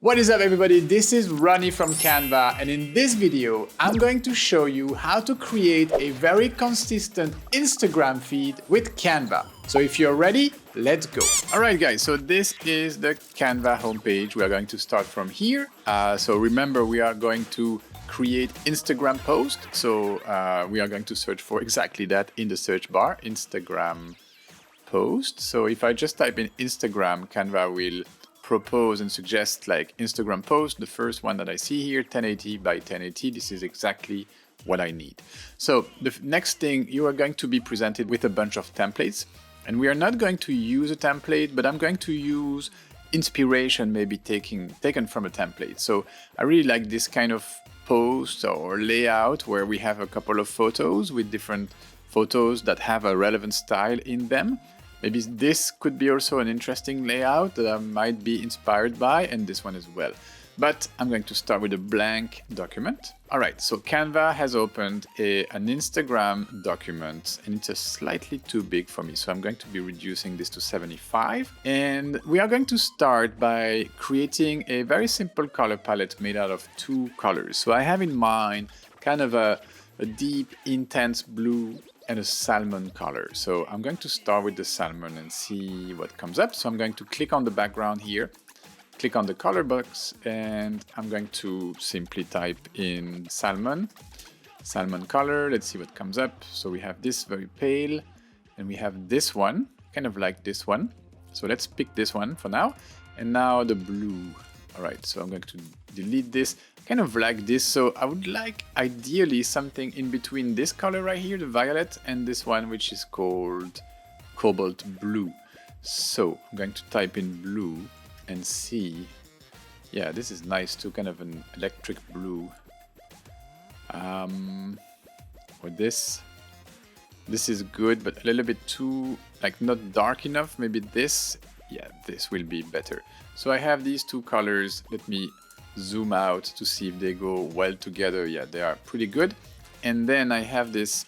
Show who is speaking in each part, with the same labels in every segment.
Speaker 1: What is up, everybody? This is Ronnie from Canva, and in this video, I'm going to show you how to create a very consistent Instagram feed with Canva. So if you're ready, let's go. All right, guys, so this is the Canva homepage. We are going to start from here. So remember, we are going to create Instagram post. So we are going to search for exactly that in the search bar, Instagram post. So if I just type in Instagram, Canva will propose and suggest like Instagram post. The first one that I see here, 1080 by 1080, this is exactly what I need. So the next thing, you are going to be presented with a bunch of templates, and we are not going to use a template, but I'm going to use inspiration maybe taken from a template. So I really like this kind of post or layout where we have a couple of photos with different photos that have a relevant style in them. Maybe this could be also an interesting layout that I might be inspired by, and this one as well. But I'm going to start with a blank document. All right, so Canva has opened an Instagram document, and it's slightly too big for me. So I'm going to be reducing this to 75. And we are going to start by creating a very simple color palette made out of two colors. So I have in mind kind of a deep, intense blue and a salmon color. So I'm going to start with the salmon and see what comes up. So I'm going to click on the background here, click on the color box, and I'm going to simply type in salmon color. Let's see what comes up. So we have this very pale, and we have this one, kind of like this one. So let's pick this one for now. And now the blue. All right, so I'm going to delete this, kind of like this. So I would like ideally something in between this color right here, the violet, and this one, which is called cobalt blue. So I'm going to type in blue and see. Yeah, this is nice too, kind of an electric blue. Or this is good, but a little bit too, like not dark enough. Maybe this. Yeah, this will be better. So I have these two colors. Let me zoom out to see if they go well together. Yeah, they are pretty good. And then I have this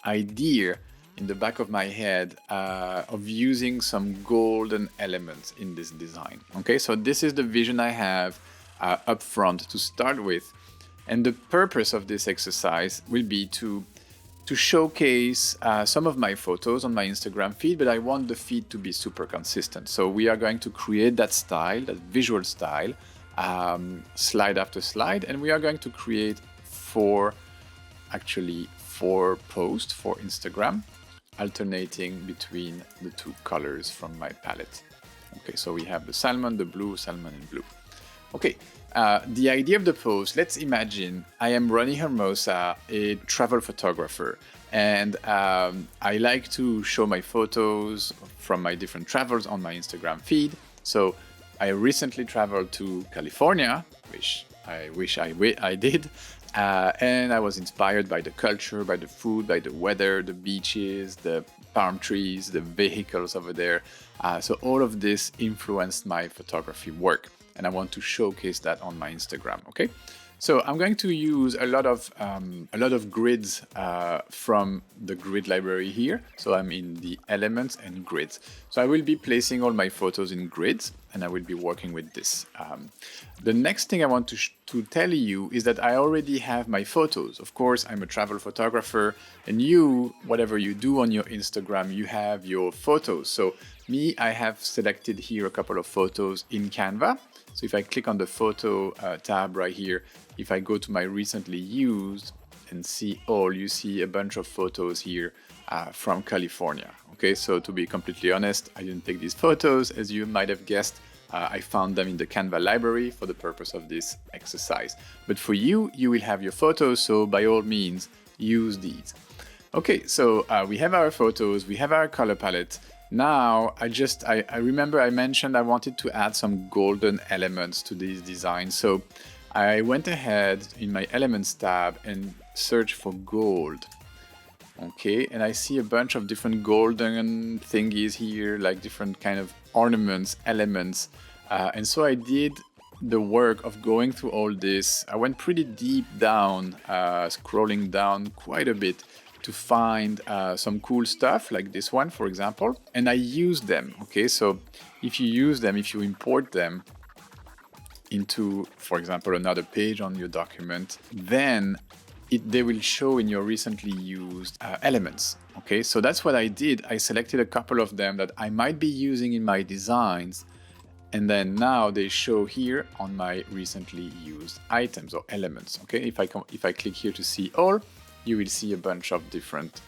Speaker 1: idea in the back of my head of using some golden elements in this design. Okay, so this is the vision I have up front to start with. And the purpose of this exercise will be to showcase some of my photos on my Instagram feed, but I want the feed to be super consistent. So we are going to create that style, that visual style, slide after slide, and we are going to create four posts for Instagram, alternating between the two colors from my palette. Okay, so we have the salmon, the blue, salmon, and blue. Okay, the idea of the post, let's imagine I am Ronnie Hermosa, a travel photographer, and I like to show my photos from my different travels on my Instagram feed. So I recently traveled to California, which I wish I did, and I was inspired by the culture, by the food, by the weather, the beaches, the palm trees, the vehicles over there. So all of this influenced my photography work, and I want to showcase that on my Instagram. Okay, so I'm going to use a lot of grids from the grid library here. So I'm in the elements and grids. So I will be placing all my photos in grids, and I will be working with this. The next thing I want to tell you is that I already have my photos. Of course, I'm a travel photographer, and you, whatever you do on your Instagram, you have your photos. So me, I have selected here a couple of photos in Canva. So if I click on the photo tab right here, if I go to my recently used and see all, you see a bunch of photos here from California. Okay, so to be completely honest, I didn't take these photos. As you might have guessed, I found them in the Canva library for the purpose of this exercise. But for you, you will have your photos, so by all means, use these. Okay, so we have our photos, we have our color palette. Now, I remember I mentioned I wanted to add some golden elements to these designs. So I went ahead in my Elements tab and searched for gold. Okay, and I see a bunch of different golden thingies here, like different kind of ornaments, elements. And so I did the work of going through all this. I went pretty deep down, scrolling down quite a bit to find some cool stuff like this one, for example, and I use them. Okay, so if you use them, if you import them into, for example, another page on your document, then they will show in your recently used elements. Okay, so that's what I did. I selected a couple of them that I might be using in my designs, and then now they show here on my recently used items or elements. Okay, if I click here to see all, you will see a bunch of different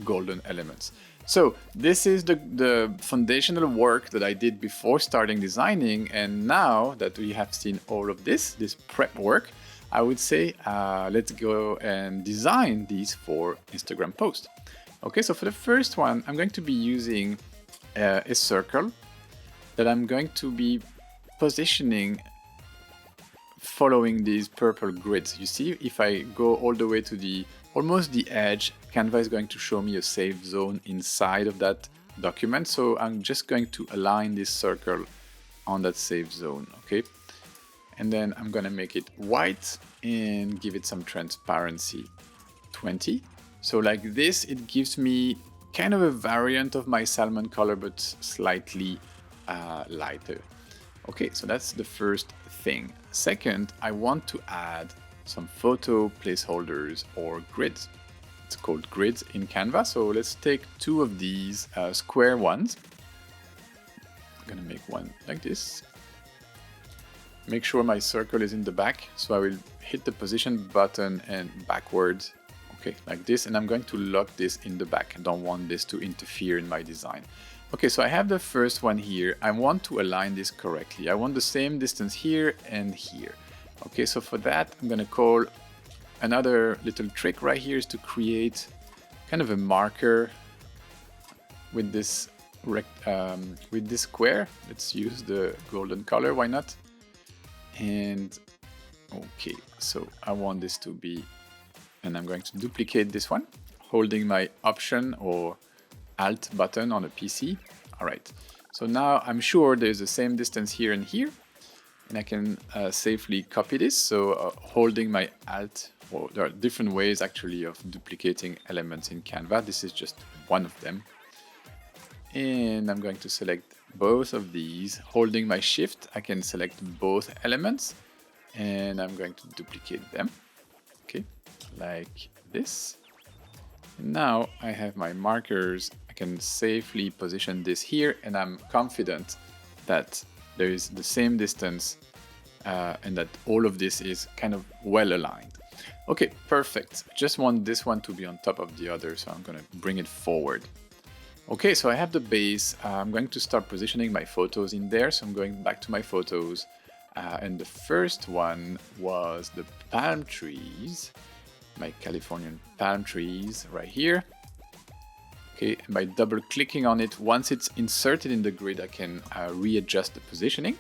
Speaker 1: golden elements. So this is the foundational work that I did before starting designing, and now that we have seen all of this prep work, I would say let's go and design these for Instagram posts. Okay, so for the first one, I'm going to be using a circle that I'm going to be positioning following these purple grids. You see, if I go all the way to almost the edge, Canva is going to show me a safe zone inside of that document. So I'm just going to align this circle on that safe zone, okay? And then I'm gonna make it white and give it some transparency, 20. So like this, it gives me kind of a variant of my salmon color, but slightly lighter. Okay, so that's the first thing. Second, I want to add some photo placeholders or grids. It's called grids in Canva. So let's take 2 of these square ones. I'm gonna make one like this. Make sure my circle is in the back. So I will hit the position button and backwards. Okay, like this. And I'm going to lock this in the back. I don't want this to interfere in my design. Okay, so I have the first one here. I want to align this correctly. I want the same distance here and here. Okay, so for that, I'm gonna call another little trick right here is to create kind of a marker with this square. Let's use the golden color, why not? And okay, so I want this to be, and I'm going to duplicate this one, holding my Option or Alt button on a PC. All right, so now I'm sure there's the same distance here and here, and I can safely copy this. So holding my Alt, or there are different ways actually of duplicating elements in Canva. This is just one of them. And I'm going to select both of these. Holding my Shift, I can select both elements, and I'm going to duplicate them. Okay, like this. And now I have my markers. I can safely position this here, and I'm confident that there is the same distance and that all of this is kind of well aligned. Okay, perfect. I just want this one to be on top of the other, so I'm gonna bring it forward. Okay, so I have the base. I'm going to start positioning my photos in there. So I'm going back to my photos. And the first one was the palm trees, my Californian palm trees right here. Okay, and by double clicking on it, once it's inserted in the grid, I can readjust the positioning.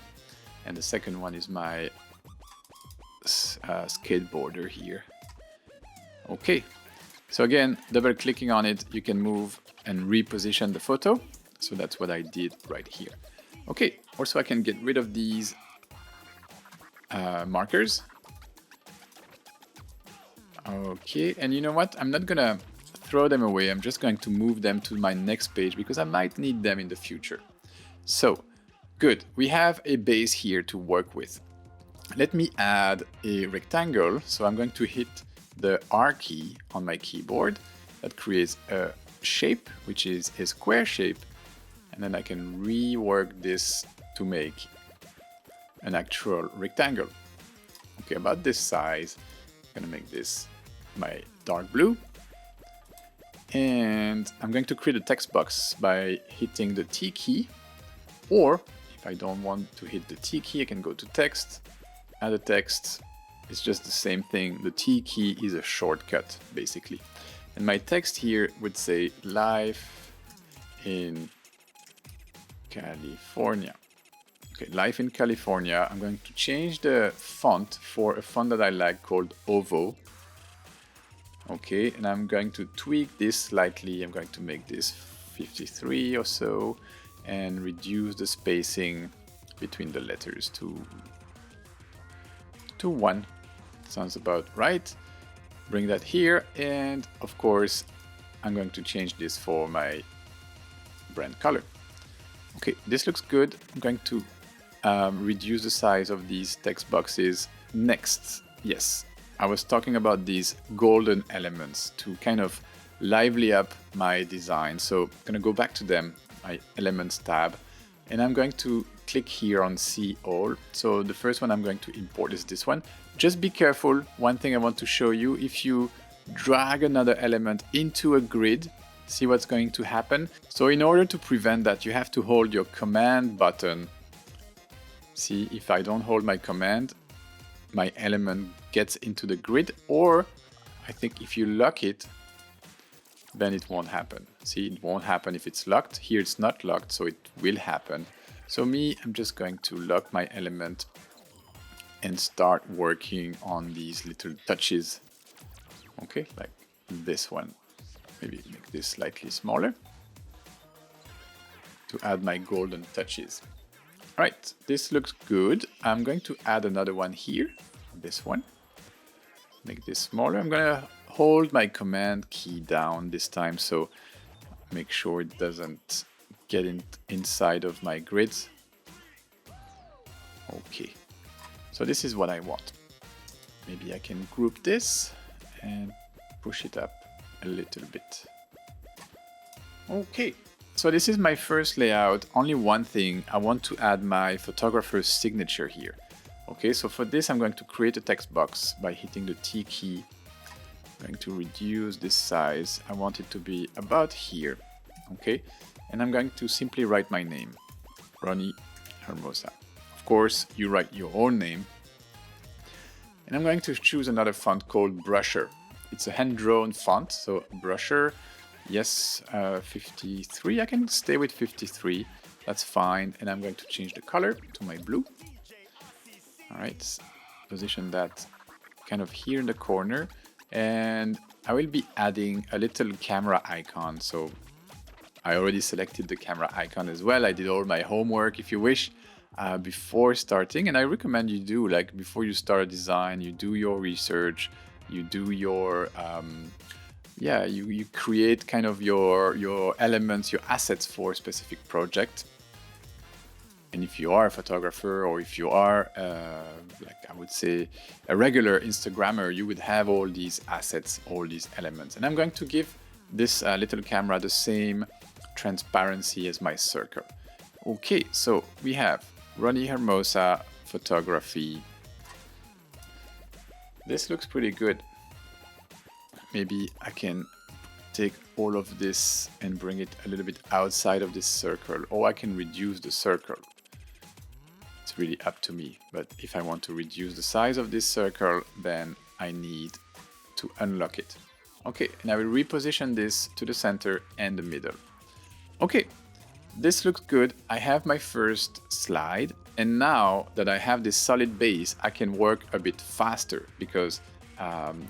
Speaker 1: And the second one is my skateboarder here. Okay, so again, double clicking on it, you can move and reposition the photo. So that's what I did right here. Okay, also I can get rid of these markers. Okay, and you know what? I'm not gonna throw them away. I'm just going to move them to my next page because I might need them in the future. So, good. We have a base here to work with. Let me add a rectangle. So I'm going to hit the R key on my keyboard. That creates a shape, which is a square shape. And then I can rework this to make an actual rectangle. Okay, about this size. I'm gonna make this my dark blue. And I'm going to create a text box by hitting the T key. Or if I don't want to hit the T key, I can go to text, add a text. It's just the same thing. The T key is a shortcut, basically. And my text here would say life in California. Okay, life in California. I'm going to change the font for a font that I like called Ovo. Okay, and I'm going to tweak this slightly. I'm going to make this 53 or so and reduce the spacing between the letters to 1. Sounds about right. Bring that here, and of course I'm going to change this for my brand color. Okay, this looks good. I'm going to reduce the size of these text boxes next. Yes, I was talking about these golden elements to kind of lively up my design. So I'm going to go back to them, my Elements tab, and I'm going to click here on See All. So the first one I'm going to import is this one. Just be careful. One thing I want to show you, if you drag another element into a grid, see what's going to happen. So in order to prevent that, you have to hold your Command button. See, if I don't hold my command, my element gets into the grid, or I think if you lock it, then it won't happen. See, it won't happen if it's locked. Here it's not locked, so it will happen. So I'm just going to lock my element and start working on these little touches. Okay, like this one. Maybe make this slightly smaller to add my golden touches. All right, this looks good. I'm going to add another one here, this one. Make this smaller. I'm gonna hold my command key down this time, so make sure it doesn't get inside of my grids. Okay, so this is what I want. Maybe I can group this and push it up a little bit. Okay, so this is my first layout. Only one thing, I want to add my photographer's signature here. Okay, so for this I'm going to create a text box by hitting the T key. I'm going to reduce this size. I want it to be about here. Okay, and I'm going to simply write my name, Ronnie Hermosa. Of course, you write your own name. And I'm going to choose another font called Brusher. It's a hand-drawn font, so Brusher, yes, 53. I can stay with 53. That's fine. And I'm going to change the color to my blue. All right, position that kind of here in the corner, and I will be adding a little camera icon. So I already selected the camera icon as well. I did all my homework, if you wish, before starting, and I recommend you do, like, before you start a design, you do your research, you do your you create kind of your elements, your assets for a specific project. And if you are a photographer, or if you are, like I would say, a regular Instagrammer, you would have all these assets, all these elements. And I'm going to give this little camera the same transparency as my circle. Okay, so we have Ronnie Hermosa photography. This looks pretty good. Maybe I can take all of this and bring it a little bit outside of this circle, or I can reduce the circle. It's really up to me, but if I want to reduce the size of this circle, then I need to unlock it. Okay, and I will reposition this to the center and the middle. Okay, this looks good. I have my first slide, and now that I have this solid base, I can work a bit faster because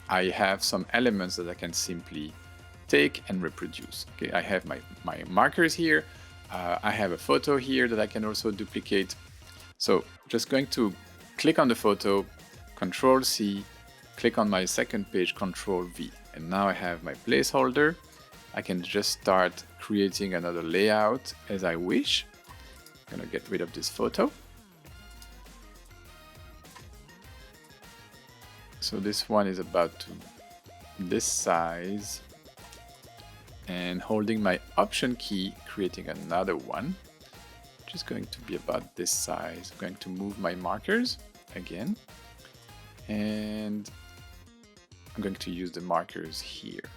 Speaker 1: I have some elements that I can simply take and reproduce. Okay, I have my markers here. I have a photo here that I can also duplicate. So just going to click on the photo, Control C, click on my second page, Control V. And now I have my placeholder. I can just start creating another layout as I wish. I'm gonna get rid of this photo. So this one is about to this size, and holding my Option key, creating another one, which is going to be about this size. I'm going to move my markers again, and I'm going to use the markers here.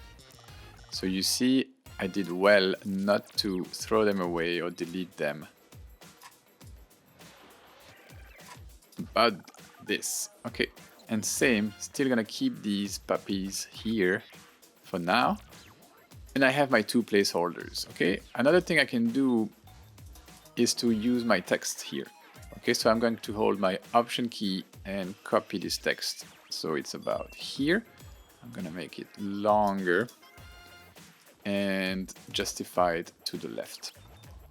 Speaker 1: So you see, I did well not to throw them away or delete them. But this, okay. And same, still gonna keep these puppies here for now. And I have my two placeholders, okay? Another thing I can do is to use my text here. Okay, so I'm going to hold my Option key and copy this text. So it's about here. I'm gonna make it longer and justify it to the left.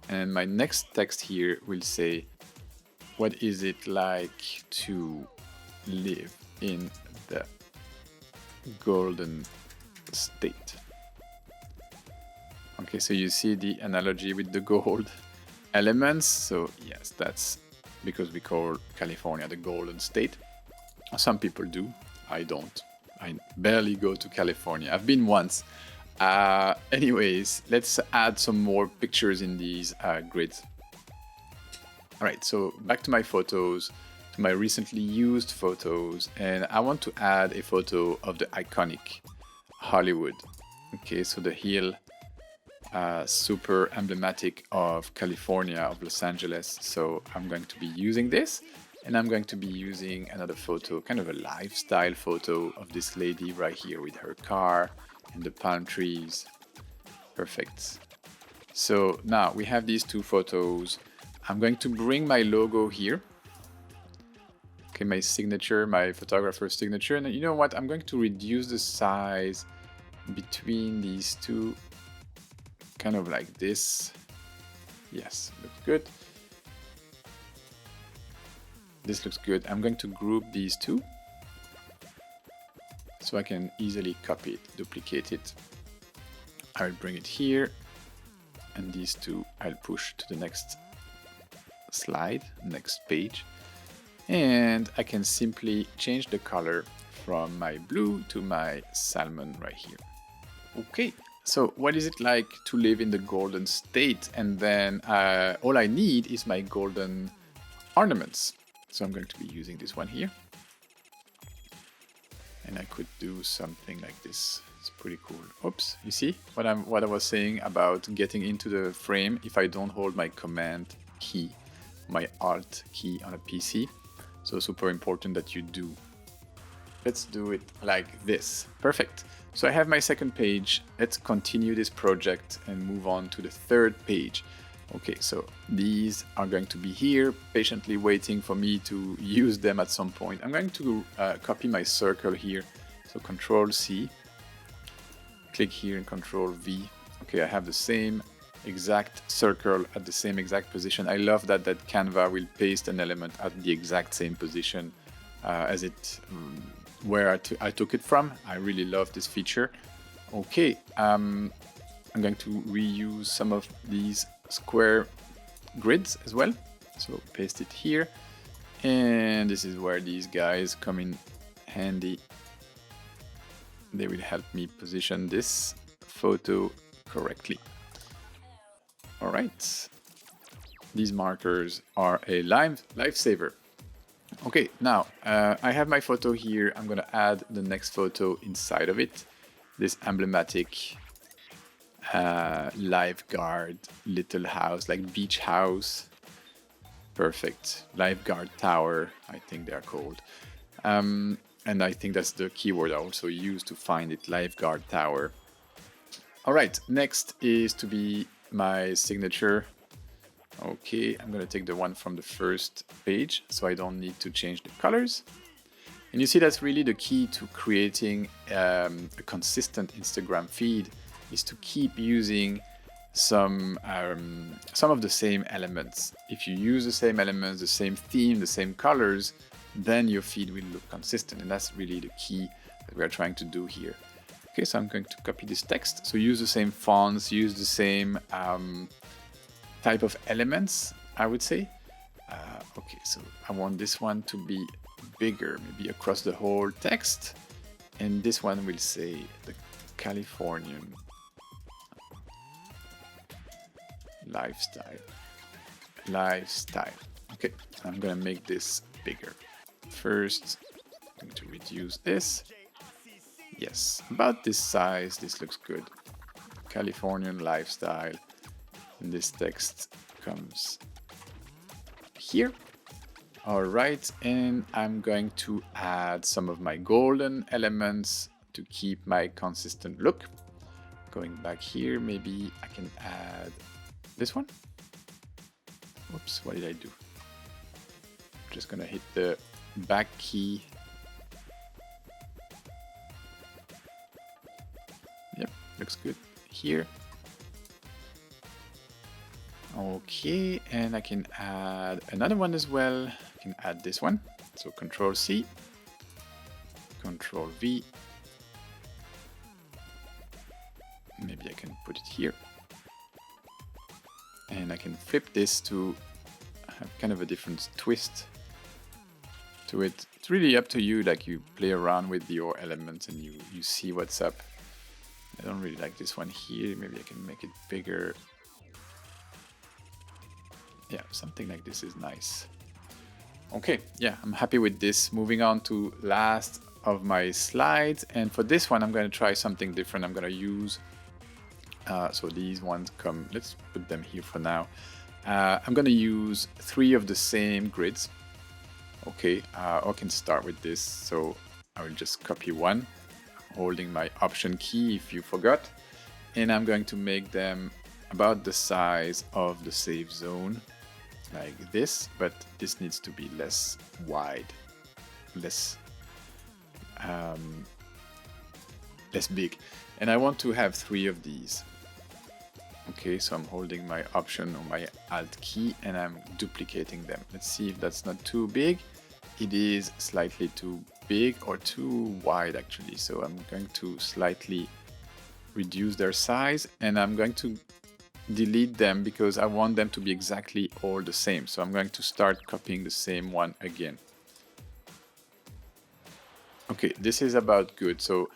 Speaker 1: And my next text here will say, what is it like to live in the Golden State? Okay, so you see the analogy with the gold elements. So yes, that's because we call California the Golden State. Some people do. I don't. I barely go to California. I've been once. Anyways, let's add some more pictures in these grids. All right, so back to my photos, to my recently used photos, and I want to add a photo of the iconic Hollywood. Okay, so the hill, super emblematic of California, of Los Angeles. So I'm going to be using this, and I'm going to be using another photo, kind of a lifestyle photo of this lady right here with her car and the palm trees. Perfect. So now we have these two photos. I'm going to bring my logo here. Okay, my signature, my photographer's signature. And you know what? I'm going to reduce the size between these two, kind of like this. Yes, looks good. This looks good. I'm going to group these two so I can easily copy it, duplicate it. I'll bring it here, and these two I'll push to the next slide, next page. And I can simply change the color from my blue to my salmon right here. Okay, so what is it like to live in the Golden State? And then all I need is my golden ornaments. So I'm going to be using this one here. And I could do something like this. It's pretty cool. Oops, you see what I was saying about getting into the frame if I don't hold my command key, my alt key on a PC. So super important that you do. Let's do it like this. Perfect. So I have my second page. Let's continue this project and move on to the third page. Okay, so these are going to be here, patiently waiting for me to use them at some point. I'm going to copy my circle here. So Control C, click here and Control V. Okay, I have the same exact circle at the same exact position. I love that Canva will paste an element at the exact same position as it where I took it from. I really love this feature. Okay, I'm going to reuse some of these square grids as well. So paste it here, and this is where these guys come in handy. They will help me position this photo correctly. All right, these markers are a lifesaver. Okay, now I have my photo here. I'm gonna add the next photo inside of it. This emblematic lifeguard little house, like beach house. Perfect. Lifeguard tower, I think they're called. And I think that's the keyword I also use to find it, lifeguard tower. All right, next is to be my signature. Okay, I'm gonna take the one from the first page, so I don't need to change the colors. And you see that's really the key to creating a consistent Instagram feed, is to keep using some of the same elements. If you use the same elements, the same theme, the same colors, then your feed will look consistent, and that's really the key that we're trying to do here. Okay, so I'm going to copy this text. So use the same fonts, use the same type of elements, I would say. Okay, so I want this one to be bigger, maybe across the whole text. And this one will say the Californian lifestyle. Okay, I'm gonna make this bigger. First, I'm going to reduce this. Yes, about this size. This looks good. Californian lifestyle. And this text comes here. All right, and I'm going to add some of my golden elements to keep my consistent look. Going back here, maybe I can add this one. Whoops, what did I do? Just gonna hit the back key. Yep, looks good here. Okay, and I can add another one as well. I can add this one. So Control C, Control V. Maybe I can put it here. And I can flip this to have kind of a different twist to it. It's really up to you, like you play around with your elements and you see what's up. I don't really like this one here. Maybe I can make it bigger. Yeah, something like this is nice. Okay, yeah, I'm happy with this. Moving on to last of my slides. And for this one, I'm going to try something different. I'm going to use, so these ones come, let's put them here for now. I'm going to use 3 of the same grids. Okay, I can start with this. So I will just copy one, holding my Option key if you forgot. And I'm going to make them about the size of the safe zone, like this, but this needs to be less wide, less big. And I want to have 3 of these. Okay, so I'm holding my Option or my Alt key and I'm duplicating them. Let's see if that's not too big. It is slightly too big or too wide actually. So I'm going to slightly reduce their size and I'm going to delete them because I want them to be exactly all the same. So I'm going to start copying the same one again. Okay, this is about good. So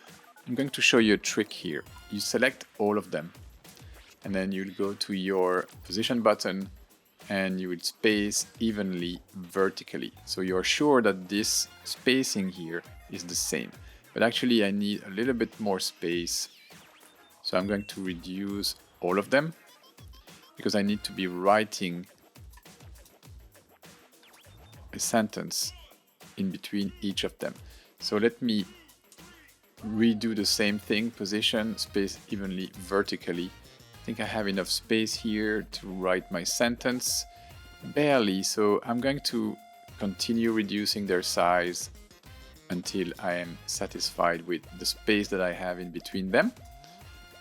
Speaker 1: I'm going to show you a trick here. You select all of them and then you'll go to your position button and you would space evenly vertically. So you're sure that this spacing here is the same, but actually I need a little bit more space. So I'm going to reduce all of them because I need to be writing a sentence in between each of them. So let me redo the same thing, position, space evenly vertically. I think I have enough space here to write my sentence, barely, so I'm going to continue reducing their size until I am satisfied with the space that I have in between them.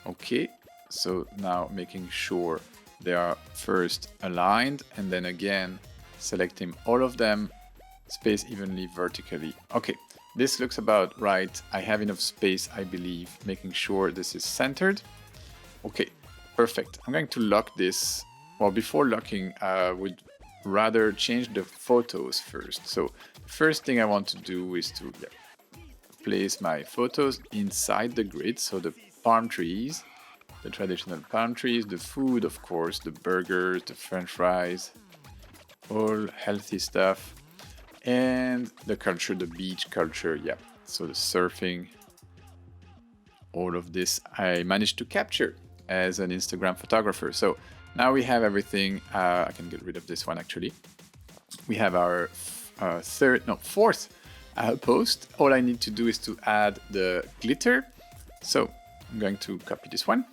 Speaker 1: Okay, so now making sure they are first aligned and then again selecting all of them, space evenly vertically. Okay, this looks about right. I have enough space, I believe, making sure this is centered. Okay, perfect. I'm going to lock this. Well, before locking, I would rather change the photos first. So the first thing I want to do is to place my photos inside the grid. So the palm trees, the traditional palm trees, the food, of course, the burgers, the french fries, all healthy stuff, and the culture, the beach culture, yeah. So the surfing, all of this I managed to capture as an Instagram photographer. So now we have everything. I can get rid of this one actually. We have our fourth post. All I need to do is to add the glitter. So I'm going to copy this one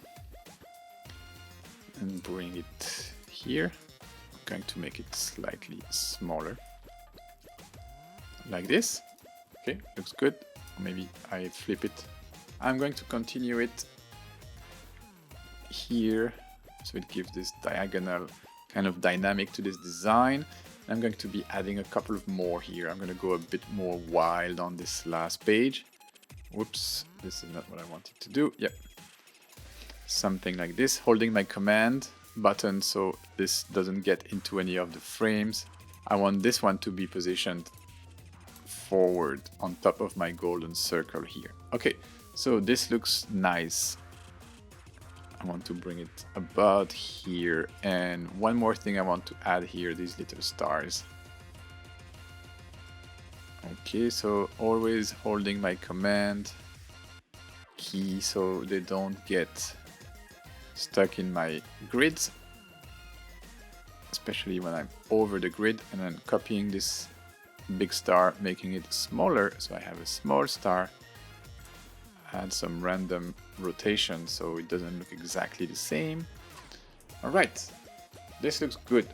Speaker 1: and bring it here. I'm going to make it slightly smaller, like this. Okay, looks good. Maybe I flip it. I'm going to continue it here, so it gives this diagonal kind of dynamic to this design. I'm going to be adding a couple of more here. I'm going to go a bit more wild on this last page. Whoops, this is not what I wanted to do. Yep, something like this, holding my command button so this doesn't get into any of the frames. I want this one to be positioned forward on top of my golden circle here. Okay, so this looks nice. I want to bring it about here, and one more thing I want to add here, these little stars. Okay, so always holding my command key so they don't get stuck in my grids, especially when I'm over the grid, and then copying this big star, making it smaller so I have a small star. Add some random rotation so it doesn't look exactly the same. All right, this looks good.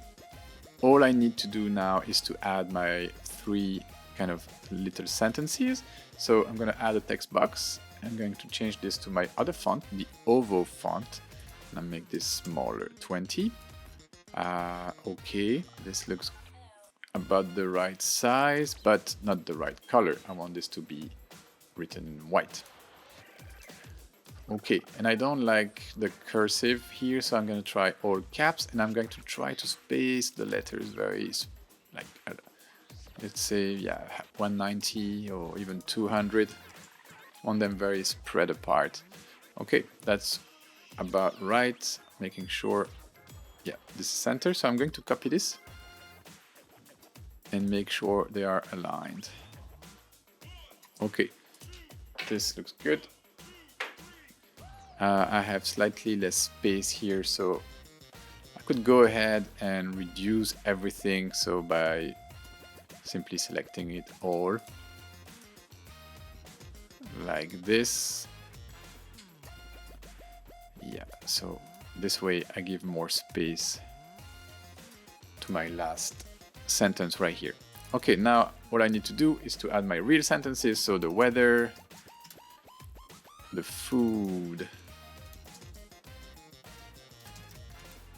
Speaker 1: All I need to do now is to add my 3 kind of little sentences. So I'm going to add a text box. I'm going to change this to my other font, the Ovo font, and I'll make this smaller, 20. Okay, this looks about the right size, but not the right color. I want this to be written in white. Okay, and I don't like the cursive here, so I'm going to try all caps, and I'm going to try to space the letters very, like, let's say, yeah, 190 or even 200. Want them very spread apart. Okay, that's about right. Making sure, yeah, this is center. So I'm going to copy this and make sure they are aligned. Okay, this looks good. I have slightly less space here, so I could go ahead and reduce everything. So by simply selecting it all like this. Yeah, so this way I give more space to my last sentence right here. Okay, now what I need to do is to add my real sentences. So the weather, the food,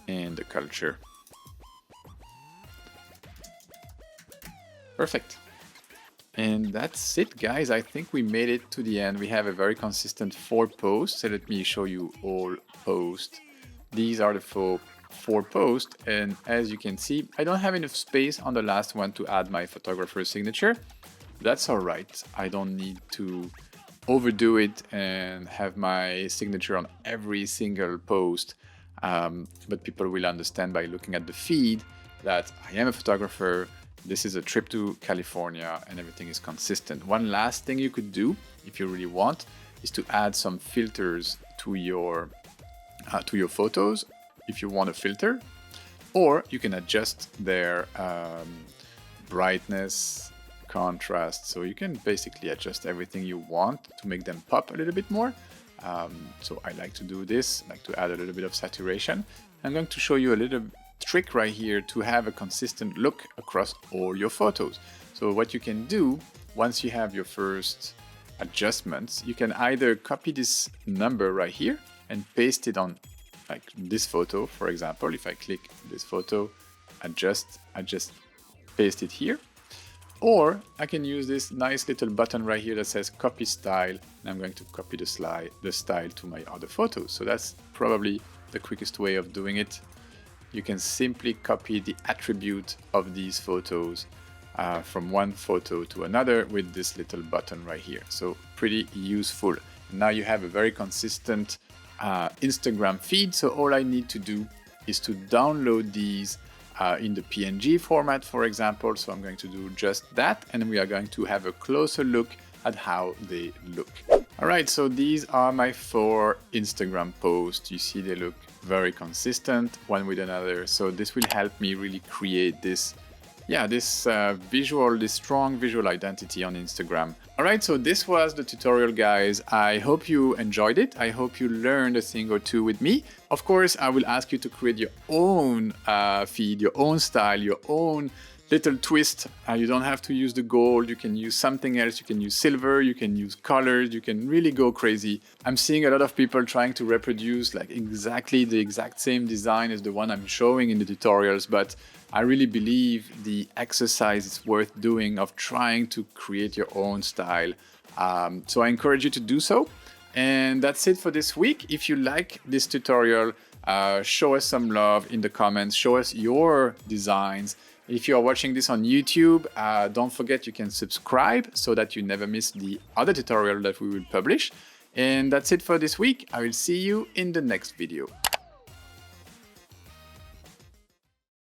Speaker 1: and the culture. Perfect. And that's it, guys. I think we made it to the end. We have a very consistent 4 posts. So let me show you all posts. These are the four posts. And as you can see, I don't have enough space on the last one to add my photographer's signature. That's all right. I don't need to overdo it and have my signature on every single post. But people will understand by looking at the feed that I am a photographer. This is a trip to California and everything is consistent. One last thing you could do, if you really want, is to add some filters to your photos if you want a filter, or you can adjust their brightness, contrast. So you can basically adjust everything you want to make them pop a little bit more. So I like to do this, like to add a little bit of saturation. I'm going to show you a little trick right here to have a consistent look across all your photos. So what you can do once you have your first adjustments, you can either copy this number right here and paste it on like this photo, for example. If I click this photo, adjust, I just paste it here. Or I can use this nice little button right here that says copy style, and I'm going to copy the style to my other photos. So that's probably the quickest way of doing it. You can simply copy the attribute of these photos from one photo to another with this little button right here. So pretty useful. Now you have a very consistent Instagram feed. So all I need to do is to download these in the PNG format, for example. So I'm going to do just that, and we are going to have a closer look at how they look. All right, so these are my 4 Instagram posts. You see they look very consistent one with another. So this will help me really create this strong visual identity on Instagram. All right, so this was the tutorial, guys. I hope you enjoyed it. I hope you learned a thing or two with me. Of course, I will ask you to create your own feed, your own style, your own little twist. You don't have to use the gold. You can use something else. You can use silver. You can use colors. You can really go crazy. I'm seeing a lot of people trying to reproduce like exactly the exact same design as the one I'm showing in the tutorials, but I really believe the exercise is worth doing of trying to create your own style. So I encourage you to do so. And that's it for this week. If you like this tutorial, show us some love in the comments. Show us your designs. If you are watching this on YouTube, don't forget you can subscribe so that you never miss the other tutorial that we will publish. And that's it for this week. I will see you in the next video.